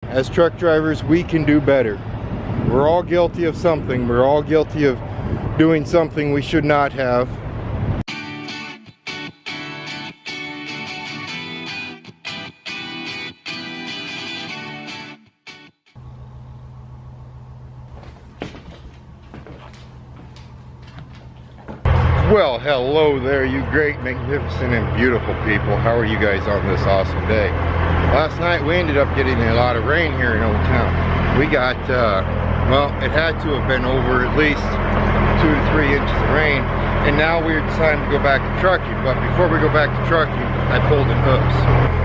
as truck drivers, we can do better. We're all guilty of something. We're all guilty of doing something we should not have. Well, hello there, you great, magnificent, and beautiful people. How are you guys on this awesome day? Last night we ended up getting a lot of rain here in Old Town. We got, well, it had to have been over at least 2 to 3 inches of rain, and now we're deciding to go back to trucking. But before we go back to trucking, I pulled an oops.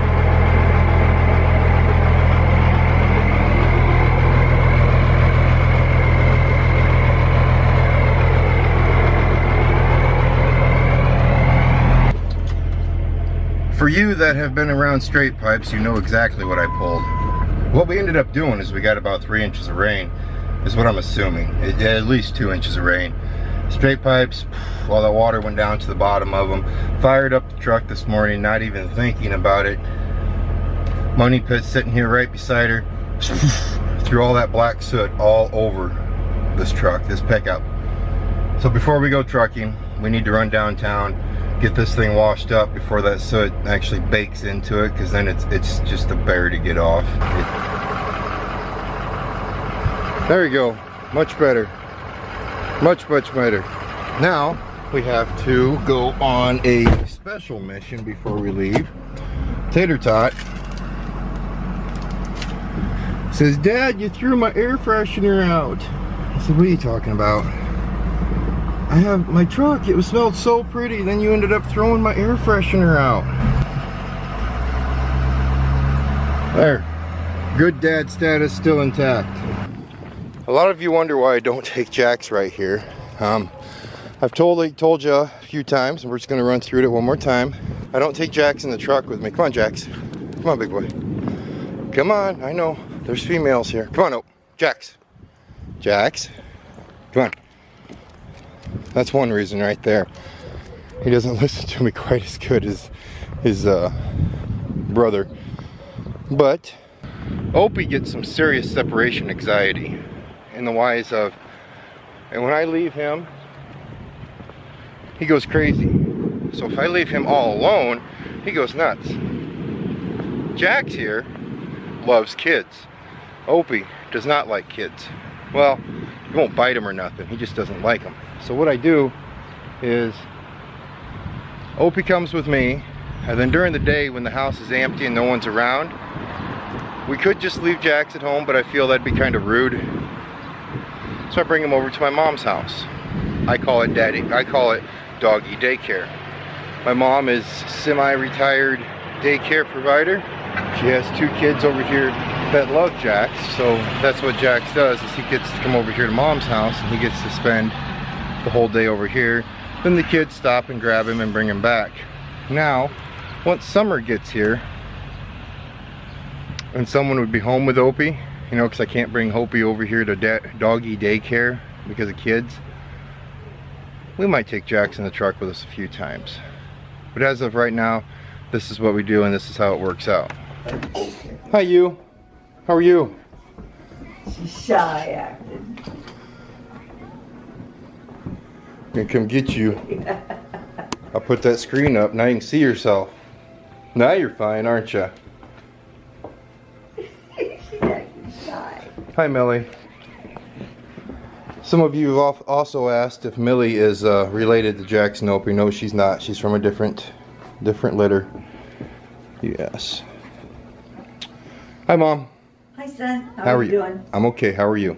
For you that have been around straight pipes, you know exactly what I pulled. What we ended up doing is we got about 3 inches of rain, is what I'm assuming. At least 2 inches of rain. Straight pipes, all that water went down to the bottom of them. Fired up the truck this morning, not even thinking about it. Money pit sitting here right beside her. Threw all that black soot all over this truck, this pickup. So before we go trucking, we need to run downtown, get this thing washed up before that soot actually bakes into it, because then it's just a bear to get off. There you go, much better, much better. Now we have to go on a special mission before we leave. Tater Tot says, "Dad, you threw my air freshener out." I said, "What are you talking about?" "I have my truck, it smelled so pretty, then you ended up throwing my air freshener out." There, good dad status still intact. A lot of you wonder why I don't take jacks right here. I've told you a few times, and we're just gonna run through it one more time. I don't take jacks in the truck with me. Come on, Jax. Come on, big boy. Come on, I know, there's females here. Come on, oh, Jax. Jax, come on. That's one reason right there. He doesn't listen to me quite as good as his brother. But Opie gets some serious separation anxiety in the wise of, and when I leave him, he goes crazy. So if I leave him all alone, he goes nuts. Jax here loves kids. Opie does not like kids. Well, he won't bite him or nothing, he just doesn't like them. So what I do is Opie comes with me, and then during the day when the house is empty and no one's around, we could just leave Jax at home, but I feel that'd be kind of rude. So I bring him over to my mom's house. I call it doggy daycare. My mom is semi-retired daycare provider. She has 2 kids over here that love Jax, so that's what Jax does, is he gets to come over here to mom's house and he gets to spend the whole day over here. Then the kids stop and grab him and bring him back. Now, once summer gets here, and someone would be home with Opie, you know, because I can't bring Opie over here to doggy daycare because of kids, we might take Jax in the truck with us a few times. But as of right now, this is what we do and this is how it works out. Hi, you. How are you? She's shy acting. I'm gonna come get you. I'll put that screen up, now you can see yourself. Now you're fine, aren't you? She's acting shy. Hi, Millie. Some of you have also asked if Millie is related to Jax and Opie. No, she's not. She's from a different litter. Yes. Hi, Mom. Hi, son. How are you doing? I'm okay. How are you?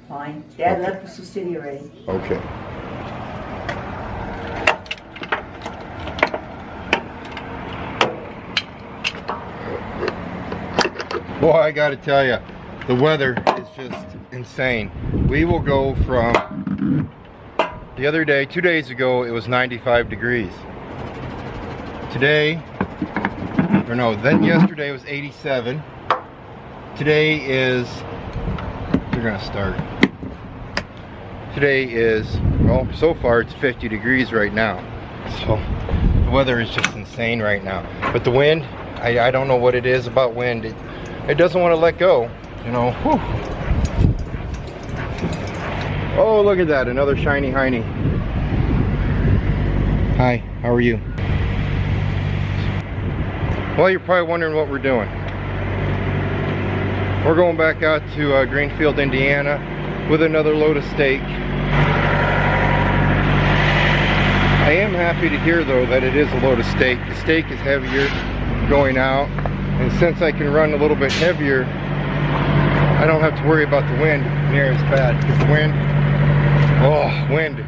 Fine. Dad Okay. left for Sioux City already. Okay. Boy, I gotta tell you, the weather is just insane. We will go from the other day, 2 days ago, it was 95 degrees. Today, or no, then yesterday was 87. Today is, we're gonna start. Today is, well, so far it's 50 degrees right now. So the weather is just insane right now. But the wind, I don't know what it is about wind. It doesn't want to let go. you know. Whew. Oh, look at that, another shiny hiney. Hi, how are you? Well, you're probably wondering what we're doing. We're going back out to Greenfield, Indiana with another load of steak. I am happy to hear though that it is a load of steak. The steak is heavier going out, and since I can run a little bit heavier, I don't have to worry about the wind near as bad. Because the wind, oh, wind.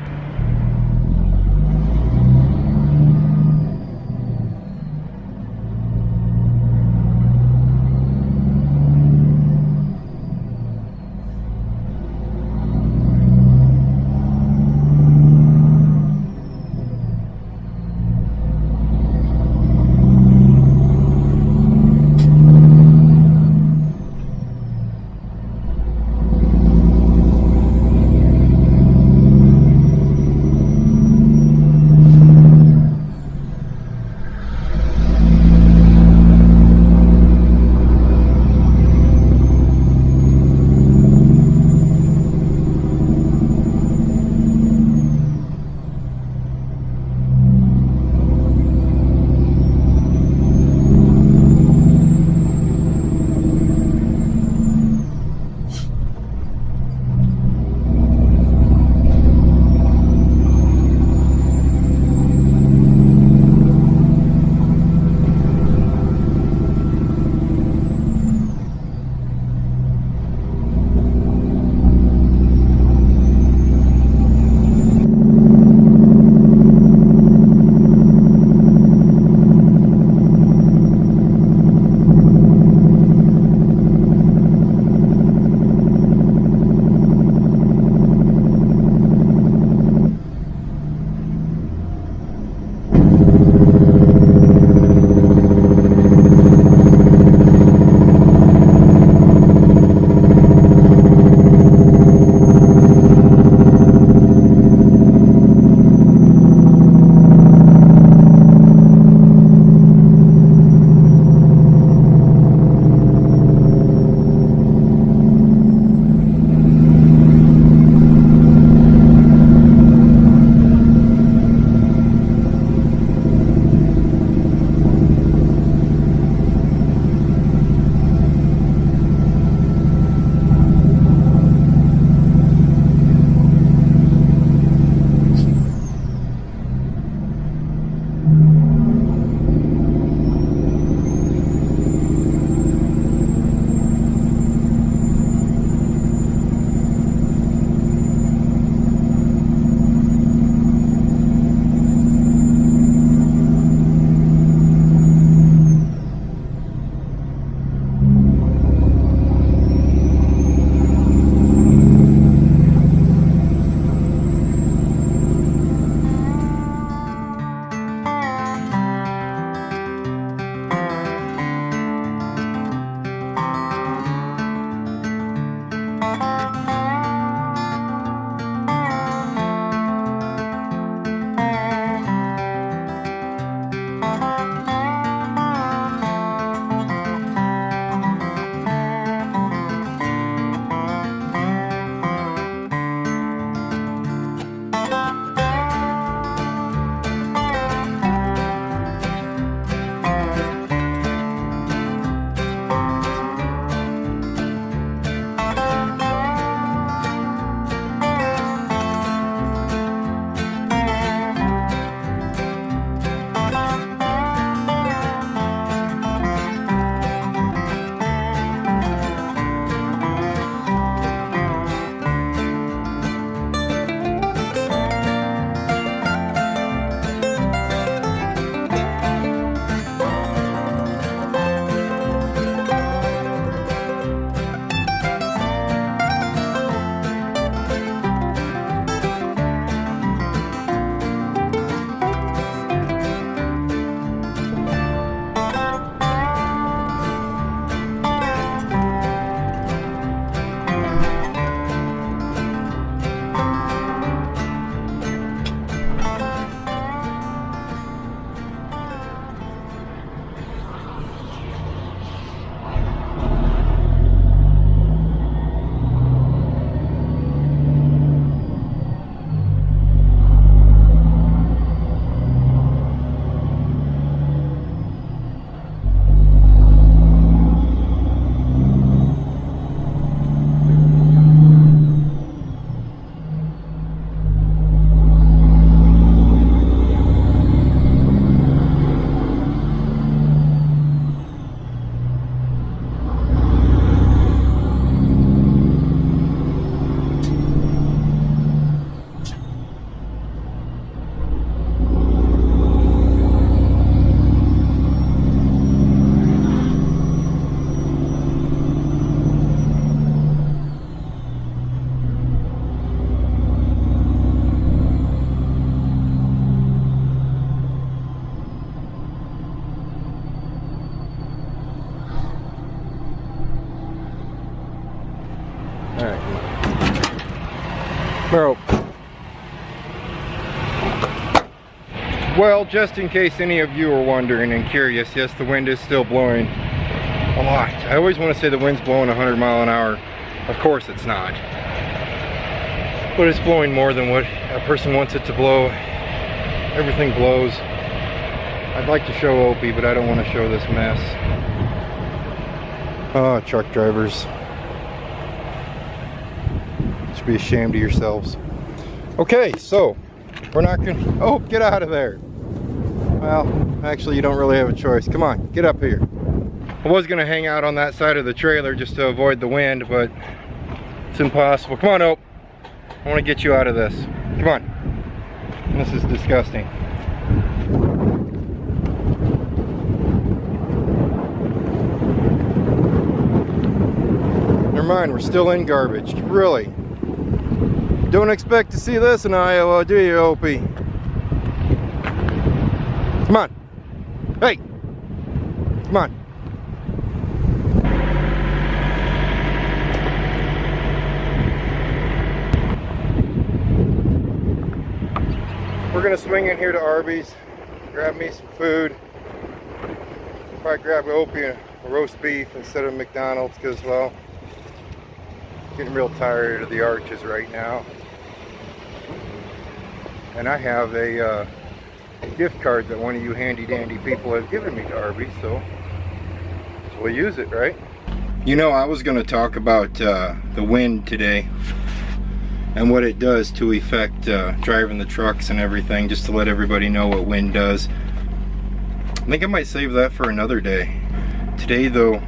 Bro. Well, just in case any of you are wondering and curious, yes, the wind is still blowing a lot. I always want to say the wind's blowing 100 miles an hour. Of course it's not. But it's blowing more than what a person wants it to blow. Everything blows. I'd like to show Opie, but I don't want to show this mess. Oh, truck drivers. Should be ashamed of yourselves. Okay, so we're not gonna, oh, get out of there. Well, actually you don't really have a choice. Come on, get up here. I was gonna hang out on that side of the trailer just to avoid the wind, but it's impossible. Come on, Ope. I wanna get you out of this. Come on. This is disgusting. Never mind, we're still in garbage. Really. Don't expect to see this in Iowa, do you, Opie? Come on. Hey! Come on. We're gonna swing in here to Arby's, grab me some food. Probably grab Opie a roast beef instead of McDonald's because, well, getting real tired of the arches right now. And I have a gift card that one of you handy dandy people have given me to Arby's, so we'll use it, right? You know, I was going to talk about the wind today and what it does to affect driving the trucks and everything, just to let everybody know what wind does. I think I might save that for another day. Today though,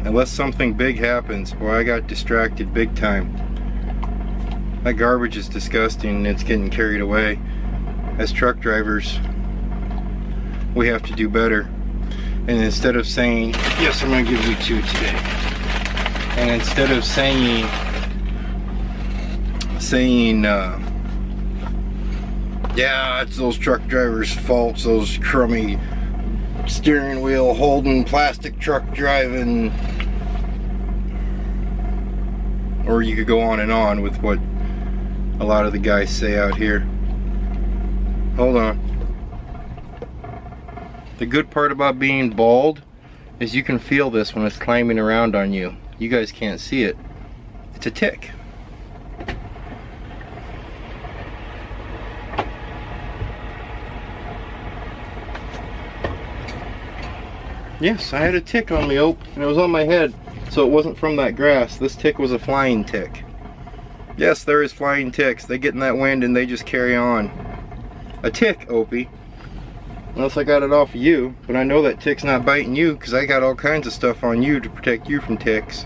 unless something big happens, boy, I got distracted big time. That garbage is disgusting and it's getting carried away. As truck drivers, we have to do better. And instead of saying, yes, I'm gonna give you 2 today. And instead of saying, yeah, it's those truck drivers' faults, those crummy steering wheel holding, plastic truck driving. Or you could go on and on with what a lot of the guys say out here. Hold on. The good part about being bald is you can feel this when it's climbing around on you. You guys can't see it. It's a tick. Yes, I had a tick on me, Ope, and it was on my head, so it wasn't from that grass. This tick was a flying tick. Yes, there is flying ticks. They get in that wind and they just carry on. A tick, Opie. Unless I got it off of you, but I know that tick's not biting you because I got all kinds of stuff on you to protect you from ticks.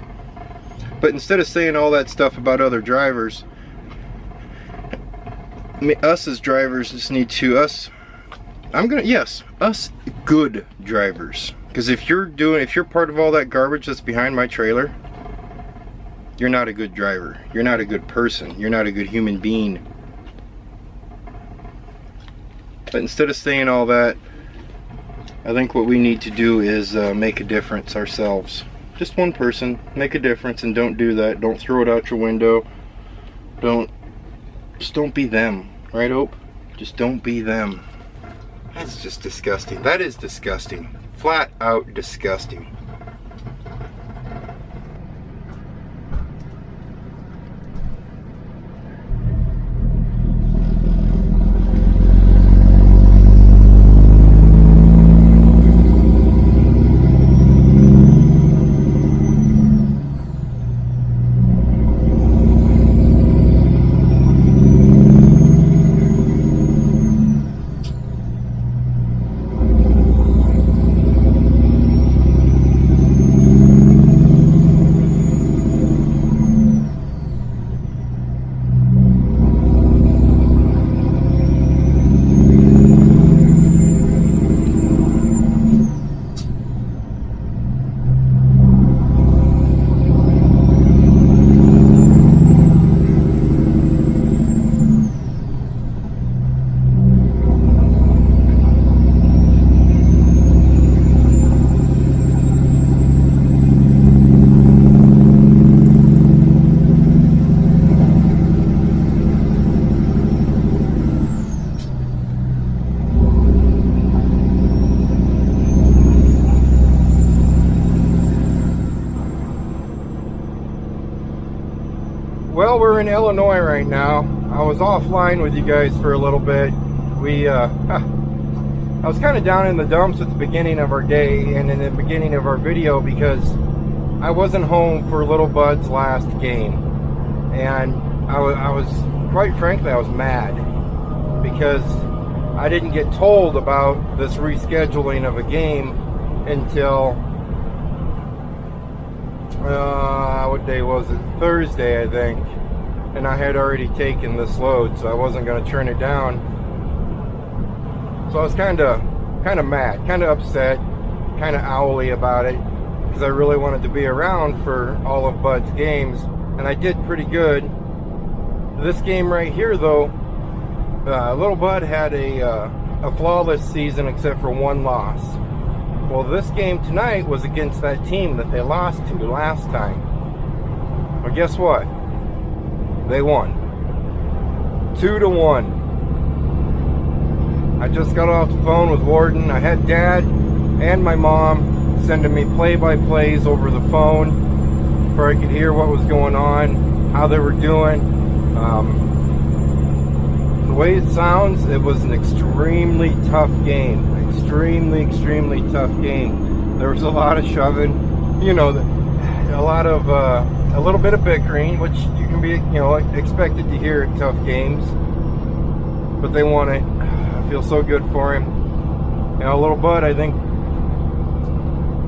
But instead of saying all that stuff about other drivers, us as drivers just need to, us good drivers. Because if you're part of all that garbage that's behind my trailer, you're not a good driver. You're not a good person. You're not a good human being. But instead of saying all that, I think what we need to do is make a difference ourselves. Just one person, make a difference, and don't do that. Don't throw it out your window. Just don't be them. Right, Ope? Just don't be them. That's just disgusting. That is disgusting. Flat out disgusting. Well, we're in Illinois right now. I was offline with you guys for a little bit. I was kind of down in the dumps at the beginning of our day and in the beginning of our video because I wasn't home for Little Bud's last game. And I was, quite frankly, I was mad because I didn't get told about this rescheduling of a game until, what day was it? Thursday, I think. And I had already taken this load, so I wasn't going to turn it down. So I was kind of mad, kind of upset, kind of owly about it because I really wanted to be around for all of Bud's games, and I did pretty good. This game right here, though, Little Bud had a flawless season except for one loss. Well, this game tonight was against that team that they lost to last time. Well, guess what? They won. 2-1. I just got off the phone with Warden. I had Dad and my mom sending me play-by-plays over the phone before I could hear what was going on, how they were doing. The way it sounds, it was an extremely tough game. Extremely tough game. There was a lot of shoving, you know, a little bit of bickering, which you can be, you know, expected to hear at tough games. But they won it. I feel so good for him. You know, Little Bud, I think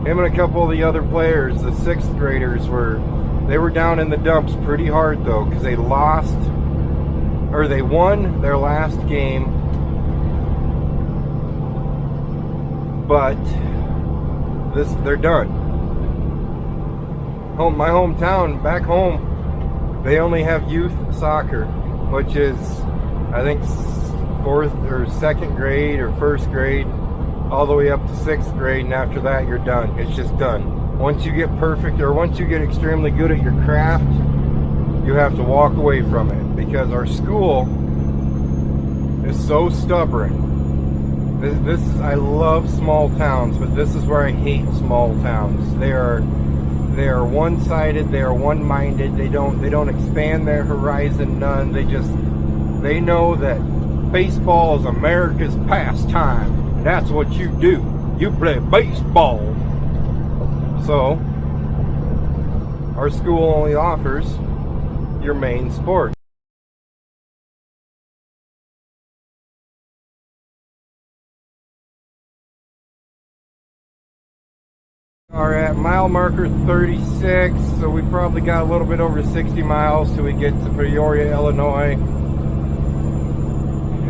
him and a couple of the other players, the 6th graders, they were down in the dumps pretty hard though, because they won their last game, but they're done. My hometown, back home, they only have youth soccer, which is, I think, 4th or 2nd grade or 1st grade, all the way up to 6th grade, and after that you're done. It's just done. Once you get perfect, or once you get extremely good at your craft, you have to walk away from it, because our school is so stubborn. I love small towns, but this is where I hate small towns. They are one-sided, they are one-minded, they don't expand their horizon none. They know that baseball is America's pastime, and that's what you do. You play baseball. So, our school only offers your main sport. Are at mile marker 36, so we probably got a little bit over 60 miles till we get to Peoria, Illinois.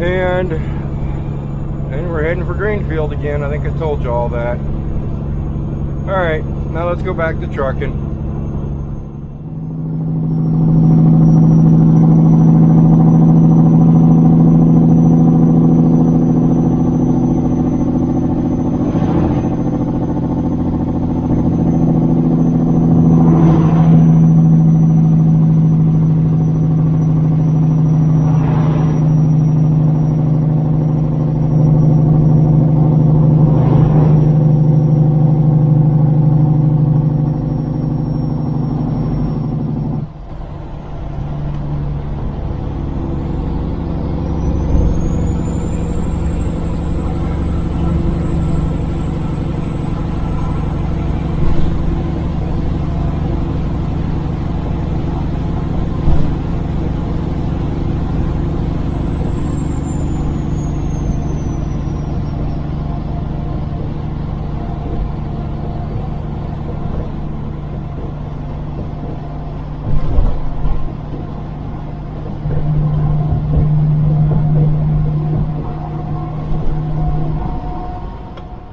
And we're heading for Greenfield again. I think I told you all that. Alright, now let's go back to trucking.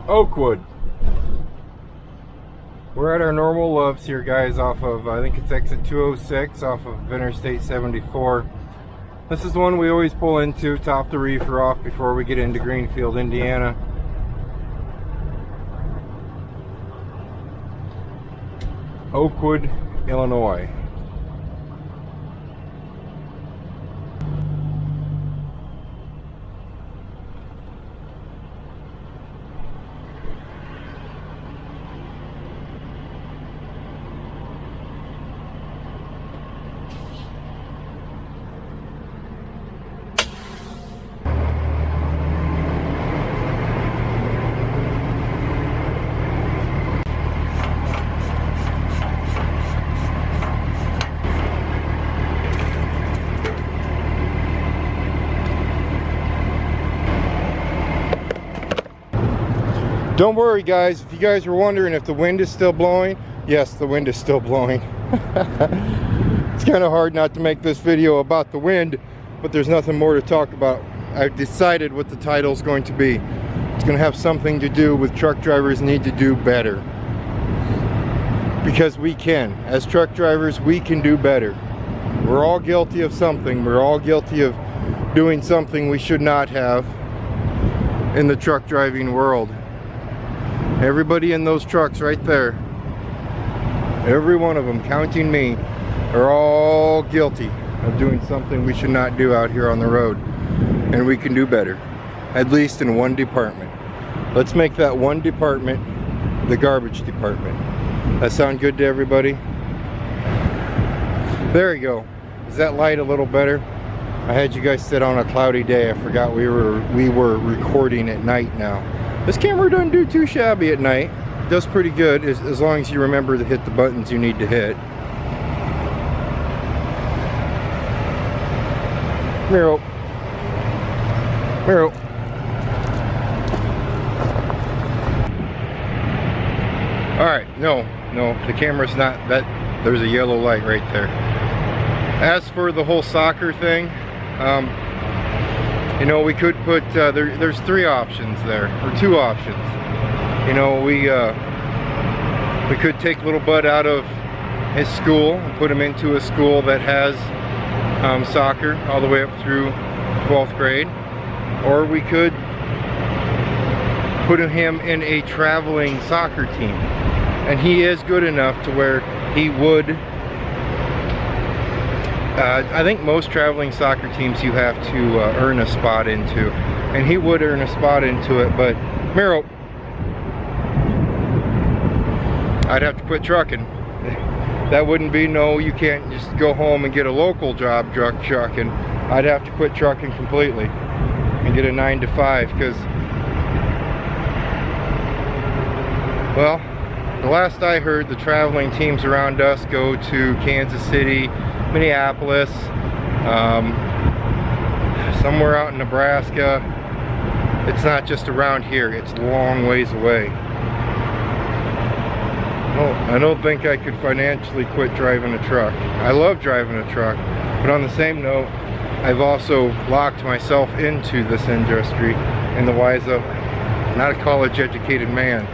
Oakwood. We're at our normal loves here, guys, off of, I think it's exit 206 off of Interstate 74. This is the one we always pull into, top the reefer off before we get into Greenfield, Indiana. Oakwood, Illinois. Don't worry guys, if you guys were wondering if the wind is still blowing, yes, the wind is still blowing. It's kind of hard not to make this video about the wind, but there's nothing more to talk about. I've decided what the title is going to be. It's going to have something to do with truck drivers need to do better. Because we can. As truck drivers, we can do better. We're all guilty of something. We're all guilty of doing something we should not have in the truck driving world. Everybody in those trucks right there, every one of them, counting me, are all guilty of doing something we should not do out here on the road. And we can do better, at least in one department. Let's make that one department the garbage department. That sound good to everybody? There you go. Is that light a little better? I had you guys sit on a cloudy day. I forgot we were recording at night now. This camera doesn't do too shabby at night. It does pretty good as long as you remember to hit the buttons you need to hit. Miro. Miro. Alright, no, the camera's not that. There's a yellow light right there. As for the whole soccer thing, you know, we could put there's three options there, or two options. You know, we could take little bud out of his school and put him into a school that has soccer all the way up through 12th grade, or we could put him in a traveling soccer team, and he is good enough to where he would. I think most traveling soccer teams you have to earn a spot into, and he would earn a spot into it. But Miro, I'd have to quit trucking. That wouldn't be no, you can't just go home and get a local job trucking. I'd have to quit trucking completely and get a 9 to 5, because, well, the last I heard, the traveling teams around us go to Kansas City, Minneapolis, somewhere out in Nebraska. It's not just around here, it's long ways away. Well, I don't think I could financially quit driving a truck. I love driving a truck, but on the same note, I've also locked myself into this industry in the wise of not a college educated man.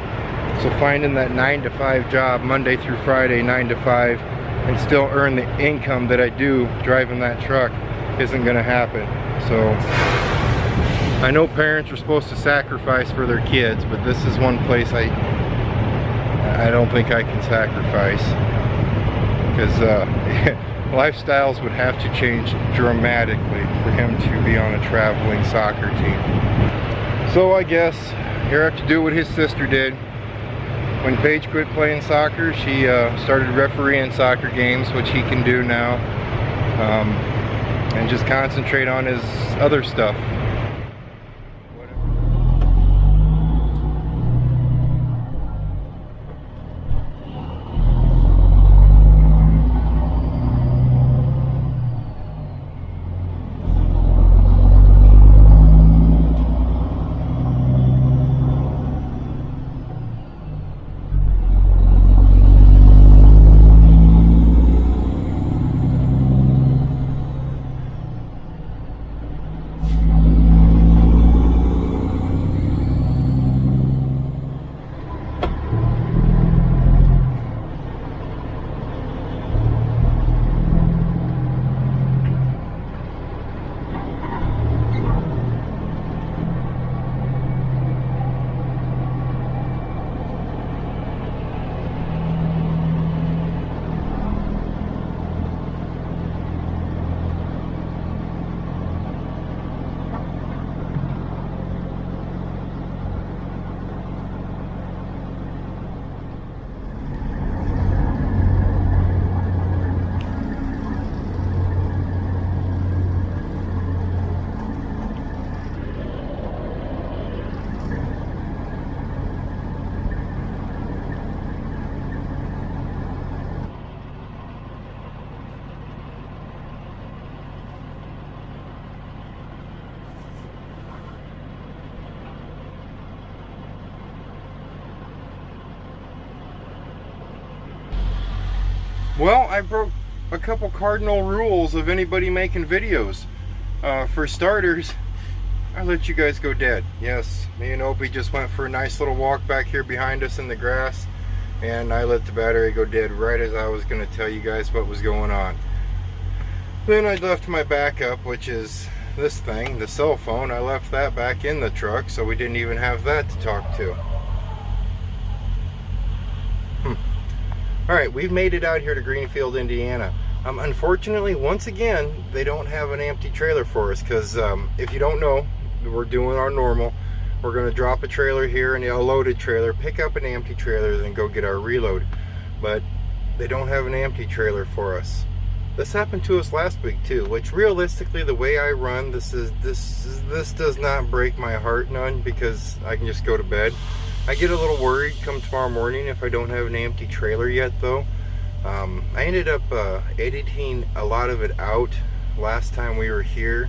So finding that 9 to 5 job, Monday through Friday, 9 to 5, and still earn the income that I do driving that truck isn't going to happen. So I know parents are supposed to sacrifice for their kids, but this is one place I don't think I can sacrifice, because lifestyles would have to change dramatically for him to be on a traveling soccer team. So I guess here I have to do what his sister did. When Paige quit playing soccer, she started refereeing soccer games, which he can do now, and just concentrate on his other stuff. Well, I broke a couple cardinal rules of anybody making videos. For starters, I let you guys go dead. Yes, me and Opie just went for a nice little walk back here behind us in the grass, and I let the battery go dead right as I was going to tell you guys what was going on. Then I left my backup, which is this thing, the cell phone. I left that back in the truck, so we didn't even have that to talk to. Alright, we've made it out here to Greenfield, Indiana. Unfortunately, once again, they don't have an empty trailer for us, because if you don't know, we're doing our normal. We're going to drop a trailer here, and a loaded trailer, pick up an empty trailer, then go get our reload. But they don't have an empty trailer for us. This happened to us last week too, which realistically, the way I run, this does not break my heart none, because I can just go to bed. I get a little worried come tomorrow morning if I don't have an empty trailer yet though. I ended up editing a lot of it out last time we were here,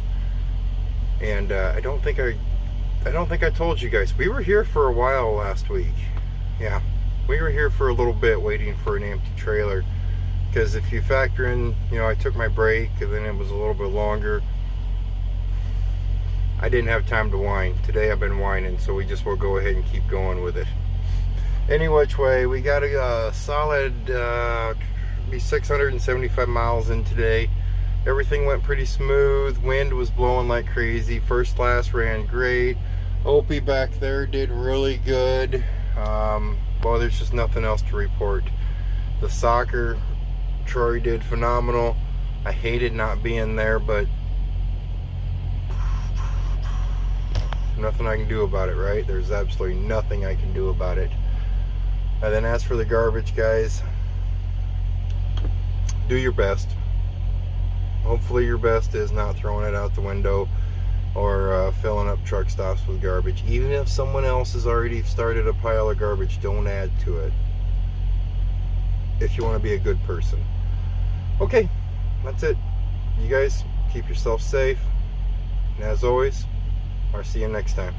and I don't think I told you guys, we were here for a while last week. Yeah, we were here for a little bit waiting for an empty trailer, because if you factor in, you know, I took my break and then it was a little bit longer. I didn't have time to whine. Today I've been whining, so we just will go ahead and keep going with it. Any which way, we got a solid 675 miles in today. Everything went pretty smooth. Wind was blowing like crazy. First class ran great. Opie back there did really good. Well, there's just nothing else to report. The soccer, Troy did phenomenal. I hated not being there, but nothing I can do about it, right? There's absolutely nothing I can do about it. And then as for the garbage, guys, do your best. Hopefully your best is not throwing it out the window or filling up truck stops with garbage. Even if someone else has already started a pile of garbage, don't add to it, if you want to be a good person. Okay, that's it. You guys keep yourself safe, and as always, I'll see you next time.